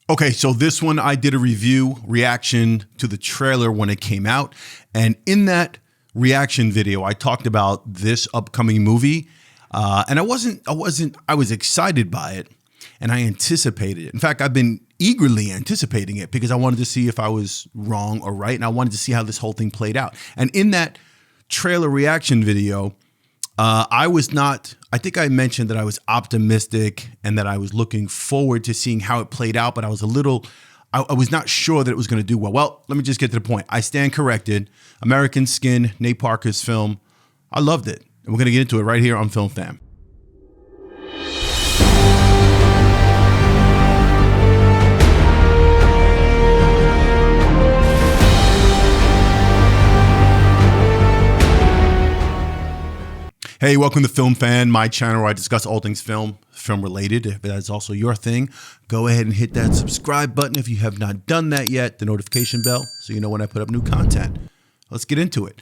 Okay, so this one I did a review reaction to the trailer when it came out. And in that reaction video, I talked about this upcoming movie. And I was excited by it and I anticipated it. In fact, I've been eagerly anticipating it because I wanted to see if I was wrong or right. And I wanted to see how this whole thing played out. And in that trailer reaction video, I think I mentioned that I was optimistic and that I was looking forward to seeing how it played out, but I was not sure that it was going to do well. Well, let me just get to the point. I stand corrected. American Skin, Nate Parker's film. I loved it. And we're going to get into it right here on Film Fam. Hey, welcome to Film Fan, my channel where I discuss all things film related. If that's also your thing, go ahead and hit that subscribe button if you have not done that yet, the notification bell, so you know when I put up new content. Let's get into it.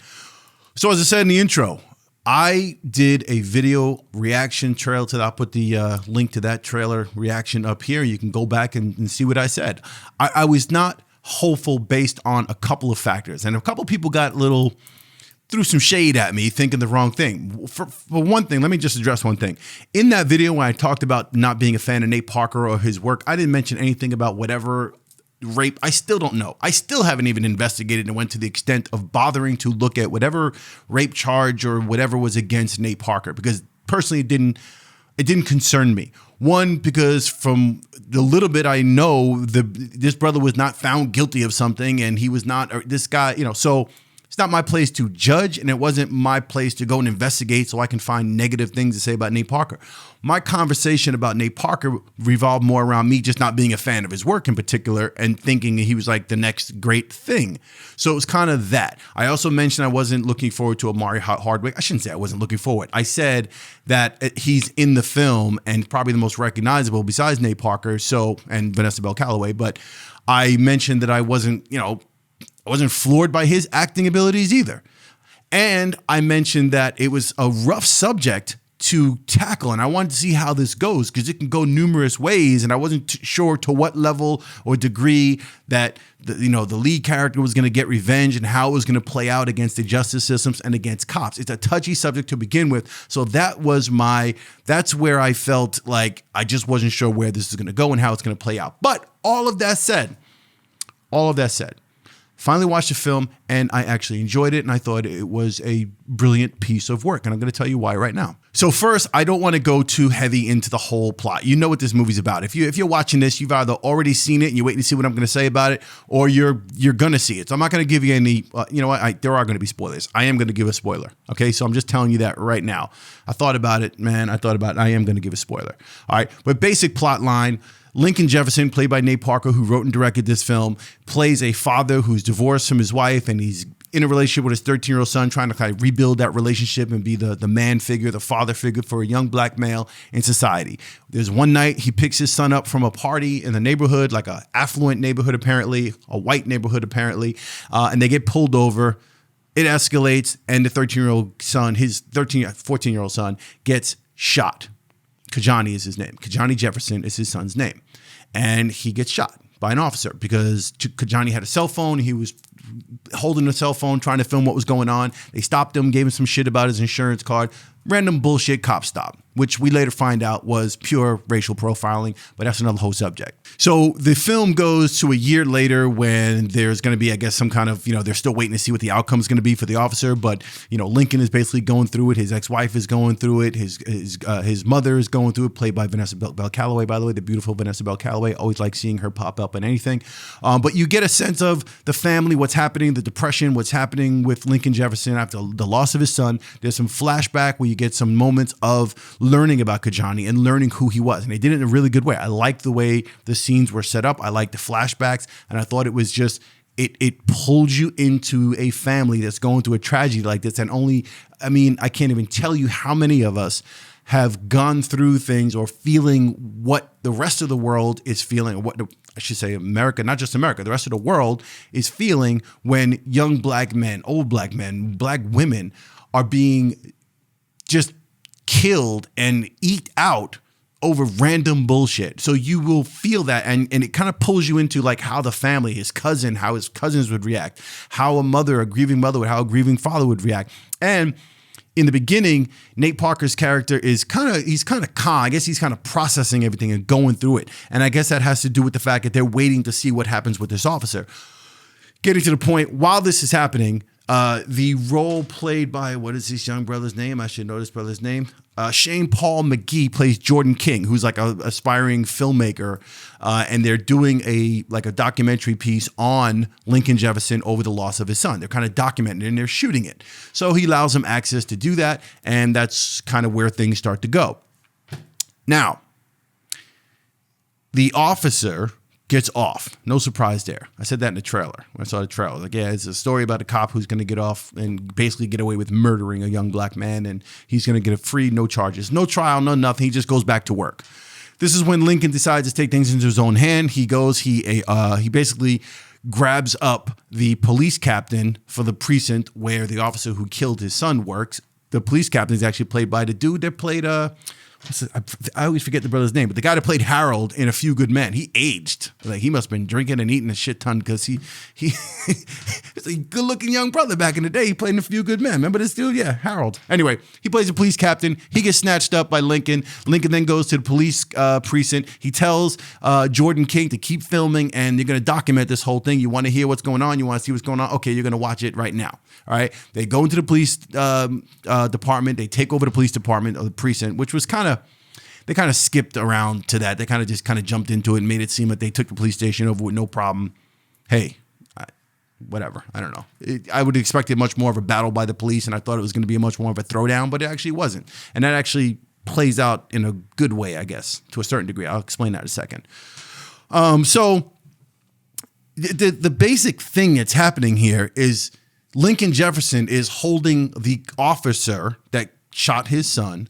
So as I said in the intro, I did a video reaction trailer to that. I'll put the link to that trailer reaction up here. You can go back and see what I said. I was not hopeful based on a couple of factors, and a couple of people got threw some shade at me thinking the wrong thing. For one thing, let me just address one thing. In that video when I talked about not being a fan of Nate Parker or his work, I didn't mention anything about whatever rape. I still don't know. I still haven't even investigated and went to the extent of bothering to look at whatever rape charge or whatever was against Nate Parker, because personally it didn't concern me. One, because from the little bit I know, this brother was not found guilty of something, and he was not, or this guy, so it's not my place to judge, and it wasn't my place to go and investigate so I can find negative things to say about Nate Parker. My conversation about Nate Parker revolved more around me just not being a fan of his work in particular and thinking he was like the next great thing. So it was kind of that. I also mentioned I wasn't looking forward to Omari Hardwick. I shouldn't say I wasn't looking forward. I said that he's in the film and probably the most recognizable besides Nate Parker, and Vanessa Calloway, but I mentioned that I wasn't floored by his acting abilities either. And I mentioned that it was a rough subject to tackle, and I wanted to see how this goes because it can go numerous ways, and I wasn't sure to what level or degree that the lead character was going to get revenge and how it was going to play out against the justice systems and against cops. It's a touchy subject to begin with, so that's where I felt like I just wasn't sure where this is going to go and how it's going to play out. But all of that said, finally watched the film, and I actually enjoyed it, and I thought it was a brilliant piece of work, and I'm going to tell you why right now. So first, I don't want to go too heavy into the whole plot. You know what this movie's about. If you're watching this, you've either already seen it and you're waiting to see what I'm going to say about it, or you're going to see it. So I'm not going to give you any. There are going to be spoilers. I am going to give a spoiler. Okay, so I'm just telling you that right now. I thought about it, man. I am going to give a spoiler. All right, but basic plot line. Lincoln Jefferson, played by Nate Parker, who wrote and directed this film, plays a father who's divorced from his wife, and he's in a relationship with his 13-year-old son, trying to kind of rebuild that relationship and be the man figure, the father figure for a young black male in society. There's one night he picks his son up from a party in the neighborhood, like an affluent neighborhood apparently, a white neighborhood apparently, and they get pulled over. It escalates, and the 13-year-old son, his 14-year-old son, gets shot. Kajani is his name. Kajani Jefferson is his son's name. And he gets shot by an officer because Kajani had a cell phone. He was holding a cell phone, trying to film what was going on. They stopped him, gave him some shit about his insurance card. Random bullshit cop stop, which we later find out was pure racial profiling, but that's another whole subject. So the film goes to a year later when there's going to be, I guess, some kind of, they're still waiting to see what the outcome is going to be for the officer. But, Lincoln is basically going through it. His ex-wife is going through it. His mother is going through it, played by Vanessa Calloway, by the way, the beautiful Vanessa Calloway. Always like seeing her pop up in anything. But you get a sense of the family, what's happening, the depression, what's happening with Lincoln Jefferson after the loss of his son. There's some flashback where you get some moments of learning about Kajani and learning who he was. And they did it in a really good way. I liked the way the scenes were set up. I liked the flashbacks. And I thought it was just, it pulled you into a family that's going through a tragedy like this. And I can't even tell you how many of us have gone through things or feeling what the rest of the world is feeling, or what I should say America, not just America, the rest of the world is feeling when young black men, old black men, black women are being just killed and eked out over random bullshit. So you will feel that, and it kind of pulls you into like how the family, his cousin, how his cousins would react, how a grieving mother, how a grieving father would react. And in the beginning, Nate Parker's character he's kind of calm. I guess he's kind of processing everything and going through it. And I guess that has to do with the fact that they're waiting to see what happens with this officer. Getting to the point, while this is happening, the role played by, what is this young brother's name? I should know this brother's name. Shane Paul McGhie plays Jordan King, who's like an aspiring filmmaker. And they're doing a documentary piece on Lincoln Jefferson over the loss of his son. They're kind of documenting it and they're shooting it. So he allows them access to do that. And that's kind of where things start to go. Now, the officer gets off. No surprise there. I said that in the trailer. When I saw the trailer, like, yeah, it's a story about a cop who's going to get off and basically get away with murdering a young black man, and he's going to get free, no charges, no trial, no nothing. He just goes back to work. This is when Lincoln decides to take things into his own hand. He basically grabs up the police captain for the precinct where the officer who killed his son works. The police captain is actually played by the dude that played I always forget the brother's name, but the guy that played Harold in A Few Good Men, he aged. Like, he must have been drinking and eating a shit ton, because he was a good looking young brother back in the day. He played in A Few Good Men. Remember this dude? Yeah, Harold. Anyway, he plays a police captain. He gets snatched up by Lincoln. Lincoln then goes to the police precinct. He tells Jordan King to keep filming, and they're going to document this whole thing. You want to hear what's going on? You want to see what's going on? Okay, you're going to watch it right now. All right. They go into the police department. They take over the police department of the precinct, which was they kind of skipped around to that. They kind of jumped into it and made it seem like they took the police station over with no problem. Hey, whatever. I don't know. I would have expected much more of a battle by the police, and I thought it was going to be much more of a throwdown, but it actually wasn't. And that actually plays out in a good way, I guess, to a certain degree. I'll explain that in a second. So the basic thing that's happening here is Lincoln Jefferson is holding the officer that shot his son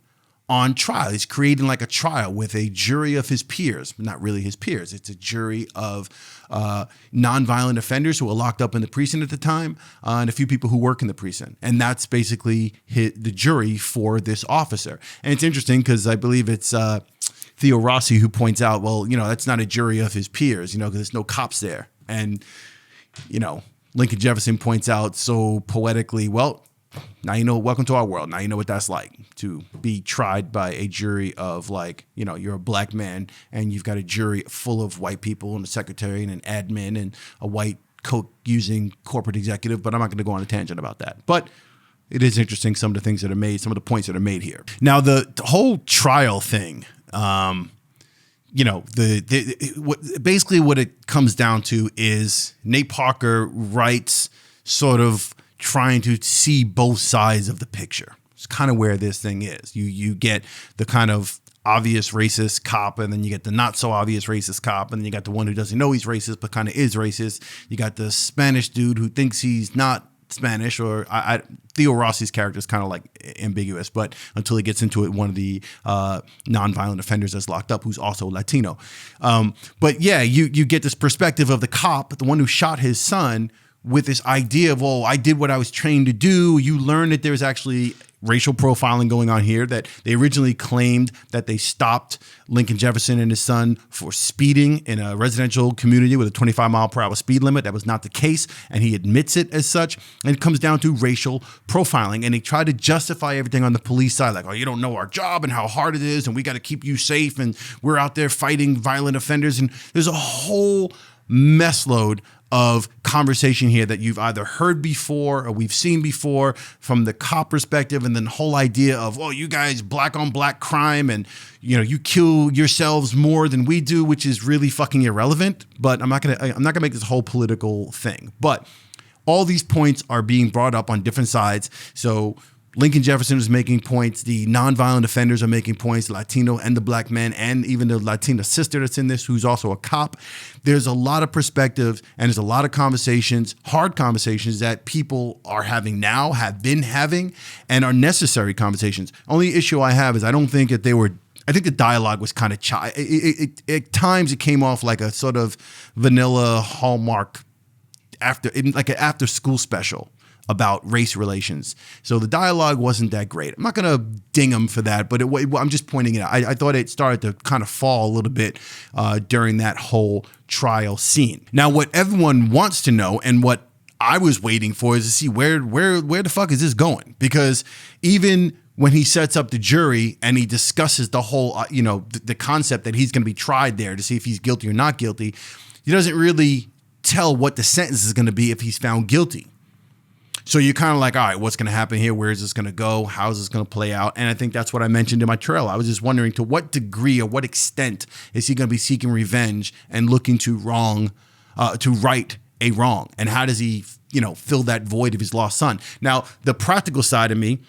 on trial. He's creating like a trial with a jury of his peers, not really his peers. It's a jury of nonviolent offenders who were locked up in the precinct at the time, and a few people who work in the precinct. And that's basically the jury for this officer. And it's interesting because I believe it's Theo Rossi who points out, well, that's not a jury of his peers, because there's no cops there. And, Lincoln Jefferson points out so poetically, well, now you know, welcome to our world. Now you know what that's like to be tried by a jury of you're a black man and you've got a jury full of white people and a secretary and an admin and a white coke-using corporate executive. But I'm not going to go on a tangent about that. But it is interesting, some of the things that are made, some of the points that are made here. Now, the whole trial thing, basically what it comes down to is Nate Parker writes sort of trying to see both sides of the picture. It's kind of where this thing is. You get the kind of obvious racist cop, and then you get the not so obvious racist cop, and then you got the one who doesn't know he's racist but kind of is racist. You got the Spanish dude who thinks he's not Spanish, or Theo Rossi's character is kind of like ambiguous, but until he gets into it, one of the nonviolent offenders that's locked up who's also Latino. But yeah, you get this perspective of the cop, the one who shot his son, with this idea of, oh, I did what I was trained to do. You learn that there's actually racial profiling going on here, that they originally claimed that they stopped Lincoln Jefferson and his son for speeding in a residential community with a 25-mile-per-hour speed limit. That was not the case, and he admits it as such. And it comes down to racial profiling, and they try to justify everything on the police side, like, oh, you don't know our job and how hard it is, and we got to keep you safe, and we're out there fighting violent offenders. And there's a whole mess load of conversation here that you've either heard before or we've seen before from the cop perspective, and then the whole idea of, oh, you guys black on black crime, and you kill yourselves more than we do, which is really fucking irrelevant. But I'm not gonna make this whole political thing. But all these points are being brought up on different sides. So Lincoln Jefferson is making points. The nonviolent offenders are making points, the Latino and the black man, and even the Latina sister that's in this, who's also a cop. There's a lot of perspectives, and there's a lot of conversations, hard conversations that people are having now, have been having, and are necessary conversations. Only issue I have is I don't think that they were. I think the dialogue was kind of at times it came off like a sort of vanilla Hallmark like an after school special. about race relations. So the dialogue wasn't that great. I'm not going to ding him for that, but I'm just pointing it out. I thought it started to kind of fall a little bit during that whole trial scene. Now, what everyone wants to know and what I was waiting for is to see where the fuck is this going? Because even when he sets up the jury and he discusses the whole, the concept that he's going to be tried there to see if he's guilty or not guilty, he doesn't really tell what the sentence is going to be if he's found guilty. So you're kind of like, all right, what's going to happen here? Where is this going to go? How is this going to play out? And I think that's what I mentioned in my trailer. I was just wondering to what degree or what extent is he going to be seeking revenge and looking to right a wrong? And how does he, fill that void of his lost son? Now, the practical side of me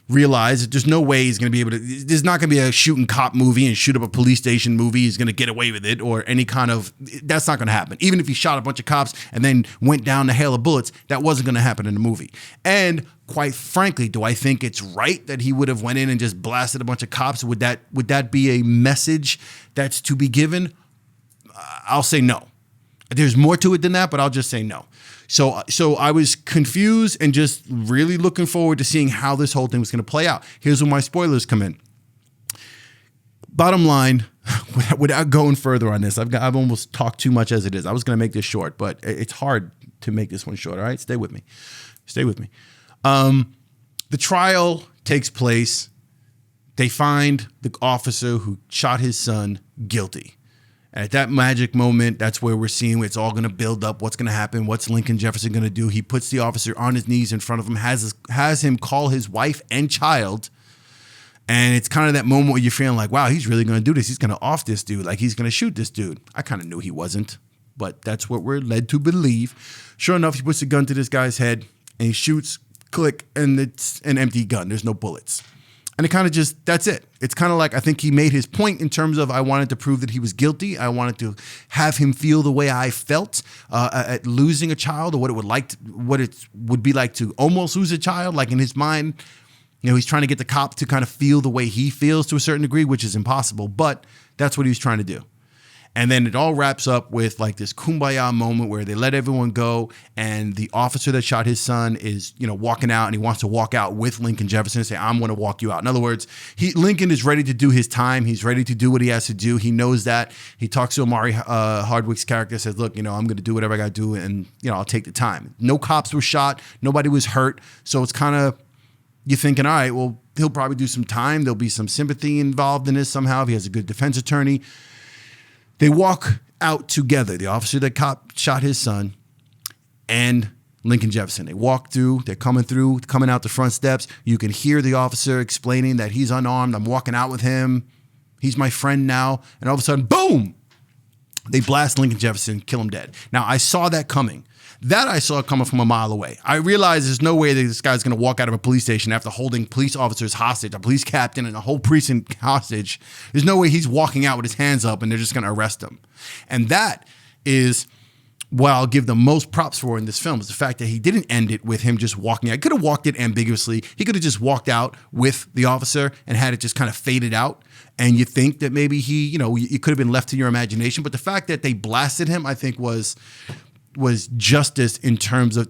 realized that there's no way he's going to be able to, there's not going to be a shooting cop movie and shoot up a police station movie. He's going to get away with it or any kind of, that's not going to happen. Even if he shot a bunch of cops and then went down the hail of bullets, that wasn't going to happen in the movie. And quite frankly, do I think it's right that he would have went in and just blasted a bunch of cops? Would that be a message that's to be given? I'll say no. There's more to it than that, but I'll just say no. So I was confused and just really looking forward to seeing how this whole thing was going to play out. Here's where my spoilers come in. Bottom line, without going further on this, I've almost talked too much as it is. I was going to make this short, but it's hard to make this one short. All right, stay with me. The trial takes place. They find the officer who shot his son guilty. And at that magic moment, that's where we're seeing it's all going to build up. What's going to happen? What's Lincoln Jefferson going to do? He puts the officer on his knees in front of him, has him call his wife and child. And it's kind of that moment where you're feeling like, wow, he's really going to do this. He's going to off this dude. Like he's going to shoot this dude. I kind of knew he wasn't, but that's what we're led to believe. Sure enough, he puts a gun to this guy's head and he shoots, click, and it's an empty gun. There's no bullets. And it kind of just, that's it. It's kind of like, I think he made his point in terms of I wanted to prove that he was guilty. I wanted to have him feel the way I felt at losing a child, or what it would be like to almost lose a child. Like in his mind, he's trying to get the cop to kind of feel the way he feels to a certain degree, which is impossible, but that's what he was trying to do. And then it all wraps up with like this kumbaya moment where they let everyone go, and the officer that shot his son is, walking out, and he wants to walk out with Lincoln Jefferson and say, I'm going to walk you out. In other words, Lincoln is ready to do his time. He's ready to do what he has to do. He knows that. He talks to Omari, Hardwick's character, says, look, I'm going to do whatever I got to do, and, I'll take the time. No cops were shot. Nobody was hurt. So it's kind of, you're thinking, all right, well, he'll probably do some time. There'll be some sympathy involved in this somehow if he has a good defense attorney. They walk out together, the officer that shot his son and Lincoln Jefferson. They walk through, they're coming out the front steps. You can hear the officer explaining that he's unarmed. I'm walking out with him. He's my friend now. And all of a sudden, boom, they blast Lincoln Jefferson, kill him dead. Now, I saw that coming. That I saw coming from a mile away. I realized there's no way that this guy's going to walk out of a police station after holding police officers hostage, a police captain and a whole precinct hostage. There's no way he's walking out with his hands up and they're just going to arrest him. And that is what I'll give the most props for in this film, is the fact that he didn't end it with him just walking out. He could have walked it ambiguously. He could have just walked out with the officer and had it just kind of faded out. And you think that maybe it could have been left to your imagination. But the fact that they blasted him, I think was justice in terms of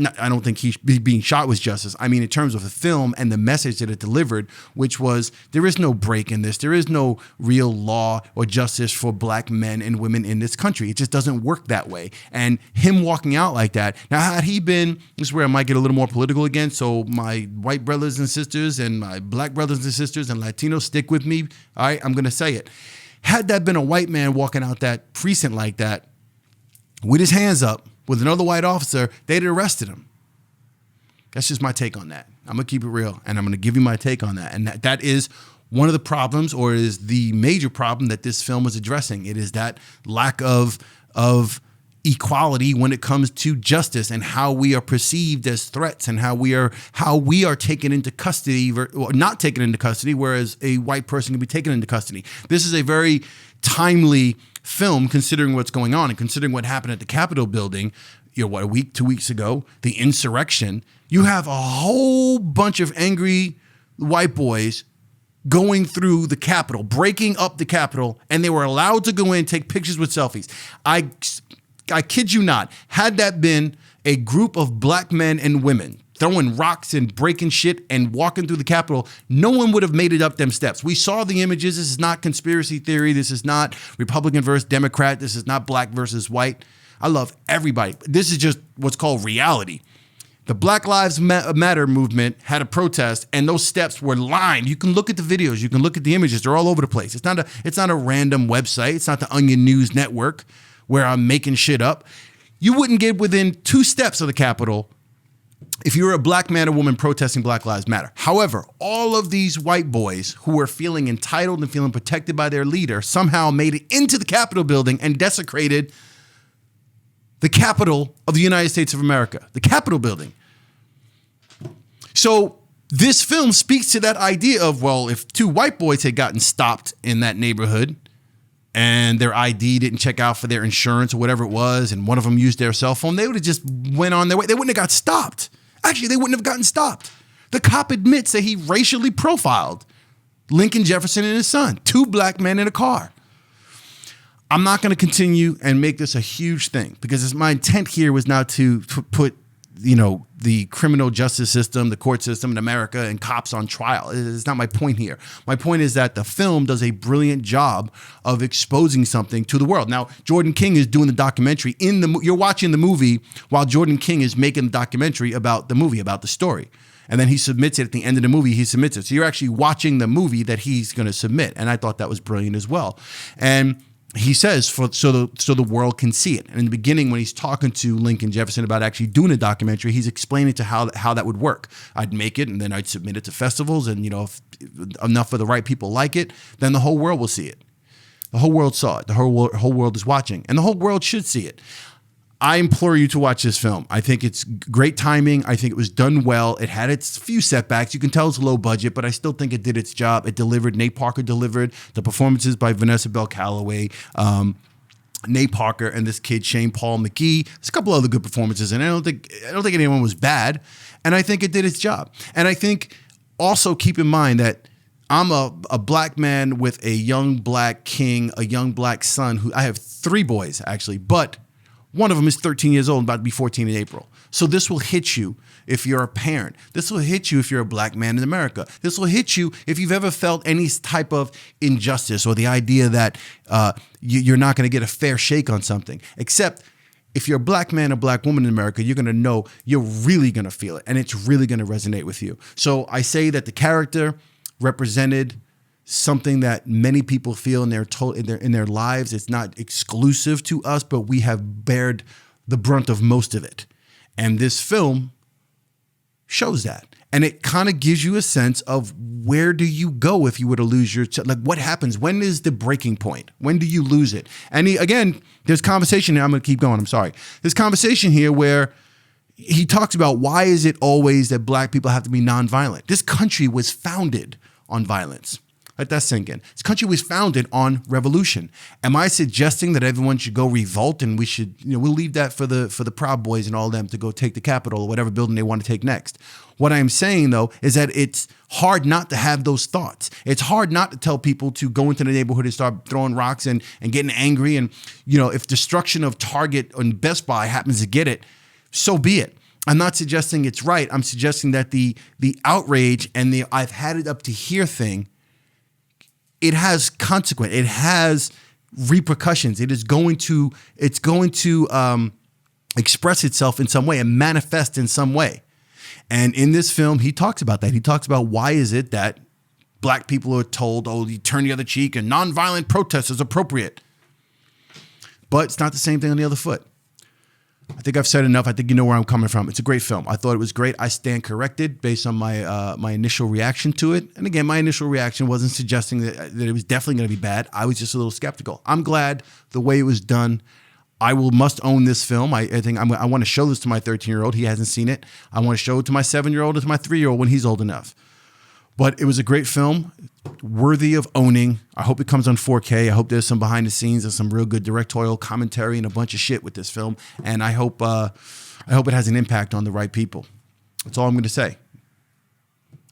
I don't think he being shot was justice. I mean, in terms of the film and the message that it delivered, which was there is no break in this. There is no real law or justice for black men and women in this country. It just doesn't work that way. And him walking out like that. Now, had he been, this is where I might get a little more political again. So my white brothers and sisters and my black brothers and sisters and Latinos, stick with me. All right, I'm going to say it. Had that been a white man walking out that precinct like that, with his hands up, with another white officer, they'd have arrested him. That's just my take on that. I'm going to keep it real, and I'm going to give you my take on that. And that is one of the problems, or is the major problem that this film is addressing. It is that lack of equality when it comes to justice and how we are perceived as threats and how we are taken into custody or not taken into custody, whereas a white person can be taken into custody. This is a very timely film, considering what's going on and considering what happened at the Capitol building, a week, 2 weeks ago, the insurrection. You have a whole bunch of angry white boys going through the Capitol, breaking up the Capitol, and they were allowed to go in and take pictures with selfies. I kid you not, had that been a group of black men and women throwing rocks and breaking shit and walking through the Capitol, no one would have made it up them steps. We saw the images. This is not conspiracy theory. This is not Republican versus Democrat. This is not black versus white. I love everybody. This is just what's called reality. The Black Lives Matter movement had a protest, and those steps were lined. You can look at the videos. You can look at the images. They're all over the place. It's not a random website. It's not the Onion News Network where I'm making shit up. You wouldn't get within 2 steps of the Capitol if you were a black man or woman protesting Black Lives Matter. However, all of these white boys who were feeling entitled and feeling protected by their leader somehow made it into the Capitol building and desecrated the Capitol of the United States of America, the Capitol building. So this film speaks to that idea of, well, if 2 white boys had gotten stopped in that neighborhood and their ID didn't check out for their insurance or whatever it was, and one of them used their cell phone, they would have just went on their way. They wouldn't have got stopped. Actually, they wouldn't have gotten stopped. The cop admits that he racially profiled Lincoln Jefferson and his son, 2 black men in a car. I'm not going to continue and make this a huge thing because my intent here was not to put, the criminal justice system, the court system in America and cops on trial. It's not my point here. My point is that the film does a brilliant job of exposing something to the world. Now, Jordan King is doing the documentary you're watching the movie while Jordan King is making the documentary about the movie, about the story. And then he submits it at the end of the movie. He submits it. So you're actually watching the movie that he's going to submit. And I thought that was brilliant as well. And he says, so the world can see it. And in the beginning, when he's talking to Lincoln Jefferson about actually doing a documentary, he's explaining to how that would work. I'd make it, and then I'd submit it to festivals, and if enough of the right people like it, then the whole world will see it. The whole world saw it. The whole world is watching, and the whole world should see it. I implore you to watch this film. I think it's great timing. I think it was done well. It had its few setbacks. You can tell it's low budget, but I still think it did its job. It delivered. Nate Parker delivered. The performances by Vanessa Calloway, Nate Parker, and this kid Shaun Paul McGhie. There's a couple other good performances, and I don't think anyone was bad. And I think it did its job. And I think also keep in mind that I'm a black man with a young black king, a young black son. I have 3 boys actually, but one of them is 13 years old, about to be 14 in April. So this will hit you if you're a parent. This will hit you if you're a black man in America. This will hit you if you've ever felt any type of injustice or the idea that you're not going to get a fair shake on something. Except if you're a black man or black woman in America, you're going to know, you're really going to feel it, and it's really going to resonate with you. So I say that the character represented something that many people feel in their lives. It's not exclusive to us, but we have bared the brunt of most of it. And this film shows that. And it kind of gives you a sense of where do you go if you were to lose your child? Like, what happens? When is the breaking point? When do you lose it? And again, there's conversation here. I'm going to keep going. I'm sorry. There's conversation here where he talks about why is it always that black people have to be nonviolent? This country was founded on violence. Let that sink in. This country was founded on revolution. Am I suggesting that everyone should go revolt and we should, we'll leave that for the Proud Boys and all of them to go take the Capitol or whatever building they want to take next? What I'm saying, though, is that it's hard not to have those thoughts. It's hard not to tell people to go into the neighborhood and start throwing rocks and getting angry. And, if destruction of Target and Best Buy happens to get it, so be it. I'm not suggesting it's right. I'm suggesting that the outrage and the I've had it up to here thing, it has consequence. It has repercussions. It's going to express itself in some way and manifest in some way. And in this film, he talks about that. He talks about why is it that black people are told, oh, you turn the other cheek and nonviolent protest is appropriate. But it's not the same thing on the other foot. I think I've said enough. I think you know where I'm coming from. It's a great film. I thought it was great. I stand corrected based on my initial reaction to it. And again, my initial reaction wasn't suggesting that it was definitely going to be bad. I was just a little skeptical. I'm glad the way it was done. I must own this film. I think I want to show this to my 13-year-old. He hasn't seen it. I want to show it to my 7-year-old and to my 3-year-old when he's old enough. But it was a great film, worthy of owning. I hope it comes on 4K. I hope there's some behind the scenes and some real good directorial commentary and a bunch of shit with this film. And I hope it has an impact on the right people. That's all I'm going to say.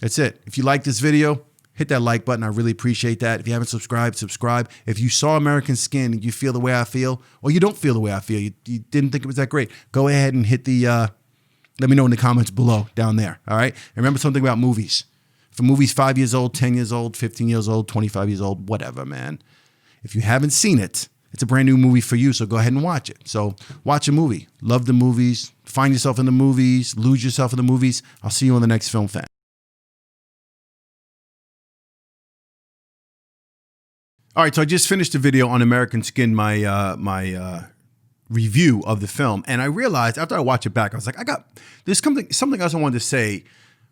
That's it. If you like this video, hit that like button. I really appreciate that. If you haven't subscribed, subscribe. If you saw American Skin and you feel the way I feel, or you don't feel the way I feel, you didn't think it was that great, go ahead and hit the, let me know in the comments below down there, all right? And remember something about movies. If a movie's 5 years old, 10 years old, 15 years old, 25 years old, whatever, man. If you haven't seen it, it's a brand new movie for you, so go ahead and watch it. So watch a movie. Love the movies. Find yourself in the movies. Lose yourself in the movies. I'll see you on the next Film Fan. All right, so I just finished a video on American Skin, my review of the film, and I realized after I watched it back, I was like, there's something else I wanted to say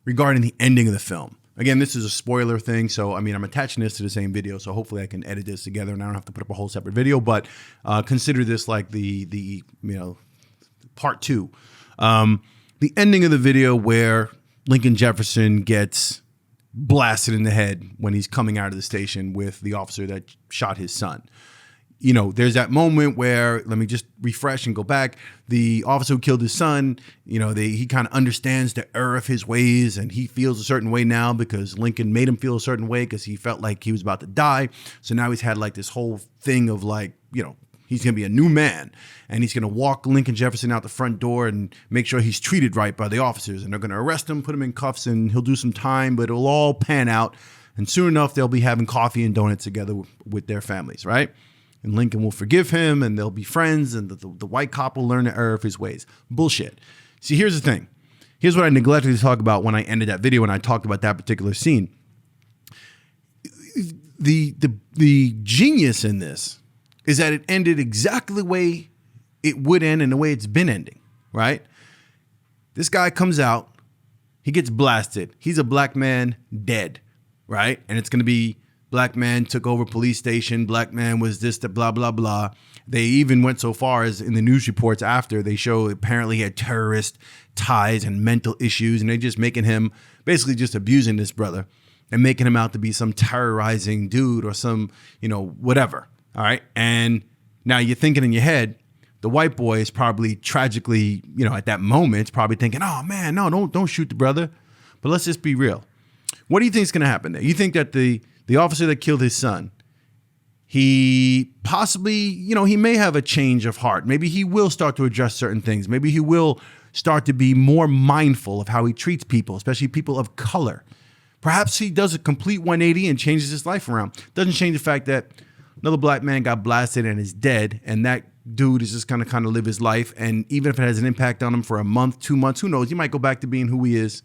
regarding the ending of the film. Again, this is a spoiler thing, so I mean, I'm attaching this to the same video, so hopefully I can edit this together and I don't have to put up a whole separate video. But consider this like the part 2, the ending of the video where Lincoln Jefferson gets blasted in the head when he's coming out of the station with the officer that shot his son. You know, there's that moment where, let me just refresh and go back. The officer who killed his son, you know, he kind of understands the error of his ways, and he feels a certain way now because Lincoln made him feel a certain way because he felt like he was about to die. So now he's had like this whole thing of like, you know, he's going to be a new man, and he's going to walk Lincoln Jefferson out the front door and make sure he's treated right by the officers, and they're going to arrest him, put him in cuffs, and he'll do some time, but it'll all pan out. And soon enough, they'll be having coffee and donuts together with their families, right? And Lincoln will forgive him, and they'll be friends, and the white cop will learn the error of his ways. Bullshit. See, here's the thing. Here's what I neglected to talk about when I ended that video, when I talked about that particular scene. The genius in this is that it ended exactly the way it would end and the way it's been ending, right? This guy comes out, he gets blasted. He's a black man dead, right? And it's going to be black man took over police station. Black man was this, the blah, blah, blah. They even went so far as in the news reports after they show apparently he had terrorist ties and mental issues, and they're just making him basically just abusing this brother and making him out to be some terrorizing dude or some, you know, whatever. All right. And now you're thinking in your head, the white boy is probably tragically, you know, at that moment, it's probably thinking, oh man, no, don't shoot the brother. But let's just be real. What do you think is going to happen there? You think that the officer that killed his son, he possibly, you know, he may have a change of heart. Maybe he will start to address certain things. Maybe he will start to be more mindful of how he treats people, especially people of color. Perhaps he does a complete 180 and changes his life around. Doesn't change the fact that another black man got blasted and is dead, and that dude is just going to kind of live his life. And even if it has an impact on him for a month, 2 months, who knows? He might go back to being who he is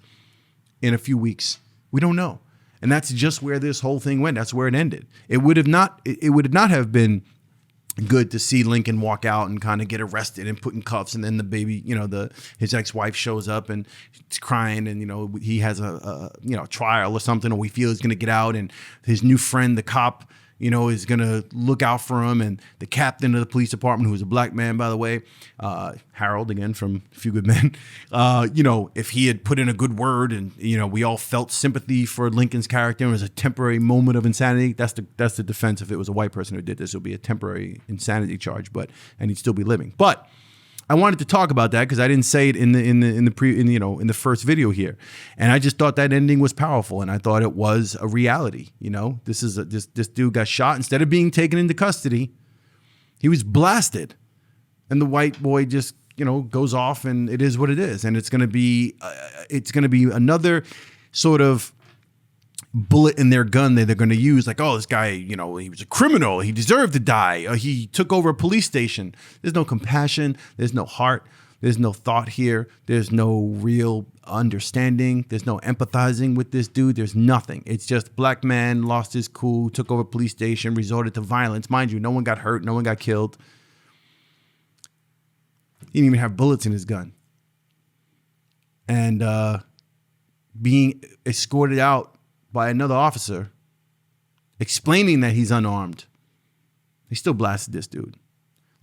in a few weeks. We don't know. And that's just where this whole thing went. That's where it ended. It would not have been good to see Lincoln walk out and kind of get arrested and put in cuffs, and then the baby, you know, his ex-wife shows up and he's crying, and you know he has a trial or something, or we feel he's going to get out, and his new friend, the cop, you know, is going to look out for him, and the captain of the police department, who was a black man, by the way, Harold, again, from A Few Good Men, you know, if he had put in a good word and, you know, we all felt sympathy for Lincoln's character, it was a temporary moment of insanity. That's the defense. If it was a white person who did this, it would be a temporary insanity charge, and he'd still be living. But I wanted to talk about that because I didn't say it in the first video here, and I just thought that ending was powerful, and I thought it was a reality. You know, this dude got shot. Instead of being taken into custody, he was blasted, and the white boy just, you know, goes off, and it is what it is, and it's gonna be another sort of bullet in their gun that they're going to use, like, oh, this guy, you know, he was a criminal, he deserved to die, he took over a police station. There's no compassion, there's no heart, there's no thought here, there's no real understanding, there's no empathizing with this dude, there's nothing. It's just black man lost his cool, took over a police station, resorted to violence. Mind you, no one got hurt, no one got killed. He didn't even have bullets in his gun. And being escorted out by another officer, explaining that he's unarmed. They still blasted this dude.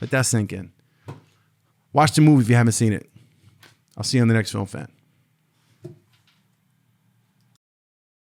Let that sink in. Watch the movie if you haven't seen it. I'll see you on the next Film Fan.